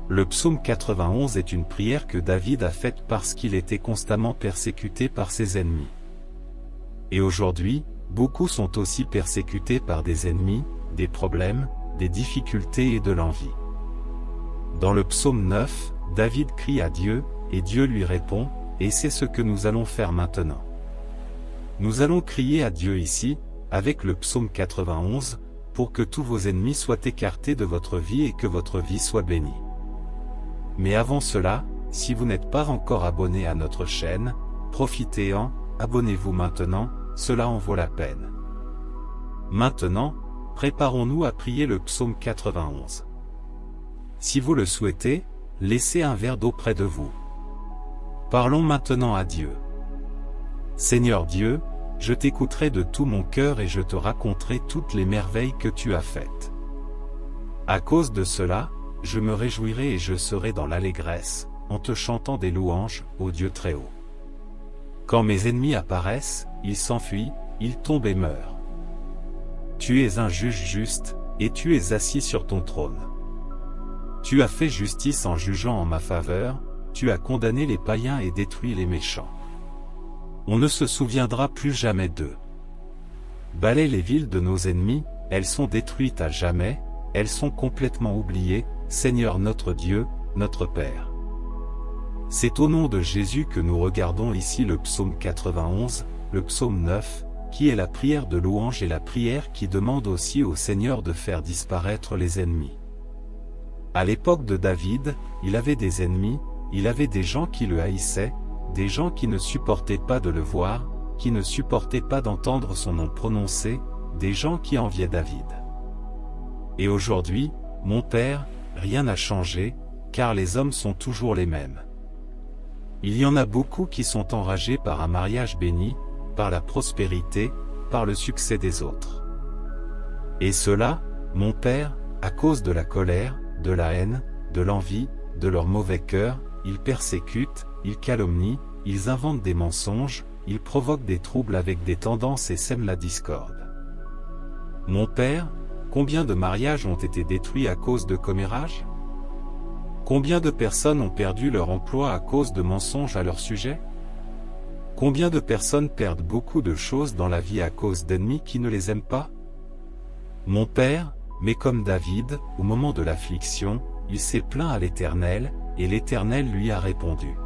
Le psaume 91 est une prière que David a faite parce qu'il était constamment persécuté par ses ennemis. Et aujourd'hui, beaucoup sont aussi persécutés par des ennemis, des problèmes, des difficultés et de l'envie. Dans le psaume 9, David crie à Dieu, et Dieu lui répond, et c'est ce que nous allons faire maintenant. Nous allons crier à Dieu ici, avec le psaume 91, pour que tous vos ennemis soient écartés de votre vie et que votre vie soit bénie. Mais avant cela, si vous n'êtes pas encore abonné à notre chaîne, profitez-en, abonnez-vous maintenant, cela en vaut la peine. Maintenant, préparons-nous à prier le psaume 91. Si vous le souhaitez, laissez un verre d'eau près de vous. Parlons maintenant à Dieu. Seigneur Dieu, je t'écouterai de tout mon cœur et je te raconterai toutes les merveilles que tu as faites. À cause de cela, je me réjouirai et je serai dans l'allégresse, en te chantant des louanges, ô Dieu très haut. Quand mes ennemis apparaissent, ils s'enfuient, ils tombent et meurent. Tu es un juge juste, et tu es assis sur ton trône. Tu as fait justice en jugeant en ma faveur, tu as condamné les païens et détruit les méchants. On ne se souviendra plus jamais d'eux. Balaie les villes de nos ennemis, elles sont détruites à jamais, elles sont complètement oubliées, Seigneur notre Dieu, notre Père. C'est au nom de Jésus que nous regardons ici le psaume 91, le psaume 9, qui est la prière de louange et la prière qui demande aussi au Seigneur de faire disparaître les ennemis. À l'époque de David, il avait des ennemis, il avait des gens qui le haïssaient, des gens qui ne supportaient pas de le voir, qui ne supportaient pas d'entendre son nom prononcé, des gens qui enviaient David. Et aujourd'hui, mon Père, rien n'a changé, car les hommes sont toujours les mêmes. Il y en a beaucoup qui sont enragés par un mariage béni, par la prospérité, par le succès des autres. Et cela, mon Père, à cause de la colère, de la haine, de l'envie, de leur mauvais cœur, ils persécutent, ils calomnient, ils inventent des mensonges, ils provoquent des troubles avec des tendances et sèment la discorde. Mon Père, combien de mariages ont été détruits à cause de commérages? Combien de personnes ont perdu leur emploi à cause de mensonges à leur sujet? Combien de personnes perdent beaucoup de choses dans la vie à cause d'ennemis qui ne les aiment pas? Mon Père, mais comme David, au moment de l'affliction, il s'est plaint à l'Éternel, et l'Éternel lui a répondu.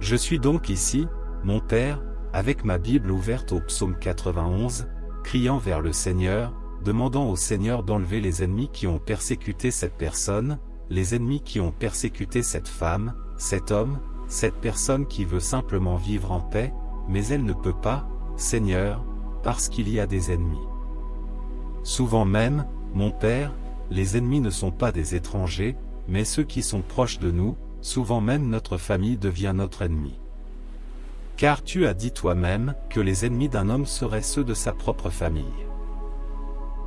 Je suis donc ici, mon Père, avec ma Bible ouverte au psaume 91, criant vers le Seigneur, demandant au Seigneur d'enlever les ennemis qui ont persécuté cette personne, les ennemis qui ont persécuté cette femme, cet homme, cette personne qui veut simplement vivre en paix, mais elle ne peut pas, Seigneur, parce qu'il y a des ennemis. Souvent même, mon Père, les ennemis ne sont pas des étrangers, mais ceux qui sont proches de nous, souvent même notre famille devient notre ennemi. Car tu as dit toi-même que les ennemis d'un homme seraient ceux de sa propre famille.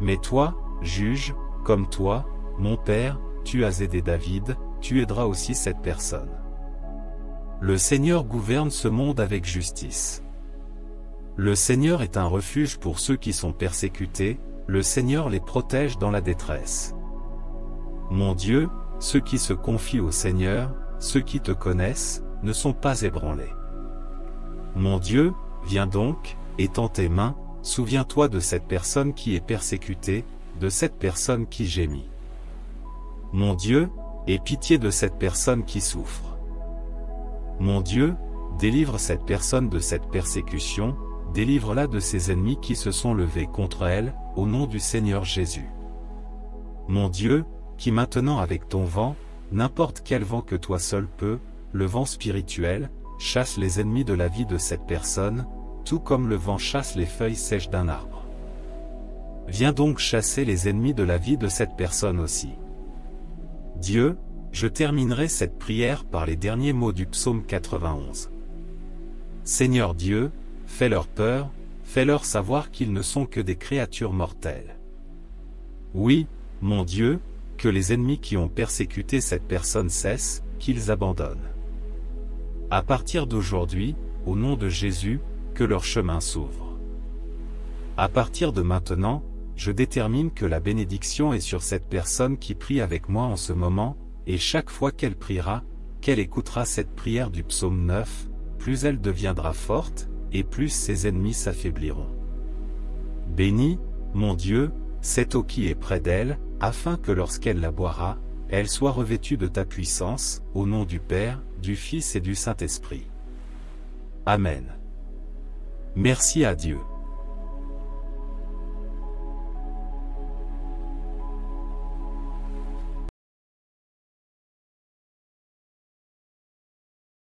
Mais toi, juge, comme toi, mon Père, tu as aidé David, tu aideras aussi cette personne. Le Seigneur gouverne ce monde avec justice. Le Seigneur est un refuge pour ceux qui sont persécutés, le Seigneur les protège dans la détresse. Mon Dieu, ceux qui se confient au Seigneur, ceux qui te connaissent, ne sont pas ébranlés. Mon Dieu, viens donc, étends tes mains, souviens-toi de cette personne qui est persécutée, de cette personne qui gémit. Mon Dieu, aie pitié de cette personne qui souffre. Mon Dieu, délivre cette personne de cette persécution, délivre-la de ses ennemis qui se sont levés contre elle, au nom du Seigneur Jésus. Mon Dieu, qui maintenant avec ton vent, n'importe quel vent que toi seul peux, le vent spirituel, chasse les ennemis de la vie de cette personne, tout comme le vent chasse les feuilles sèches d'un arbre. Viens donc chasser les ennemis de la vie de cette personne aussi. Dieu, je terminerai cette prière par les derniers mots du psaume 91. Seigneur Dieu, fais-leur peur, fais-leur savoir qu'ils ne sont que des créatures mortelles. Oui, mon Dieu, que les ennemis qui ont persécuté cette personne cessent, qu'ils abandonnent. À partir d'aujourd'hui, au nom de Jésus, que leur chemin s'ouvre. À partir de maintenant, je détermine que la bénédiction est sur cette personne qui prie avec moi en ce moment, et chaque fois qu'elle priera, qu'elle écoutera cette prière du psaume 9, plus elle deviendra forte, et plus ses ennemis s'affaibliront. Bénis, mon Dieu, cette eau qui est près d'elle, afin que lorsqu'elle la boira, elle soit revêtue de ta puissance, au nom du Père, du Fils et du Saint-Esprit. Amen. Merci à Dieu.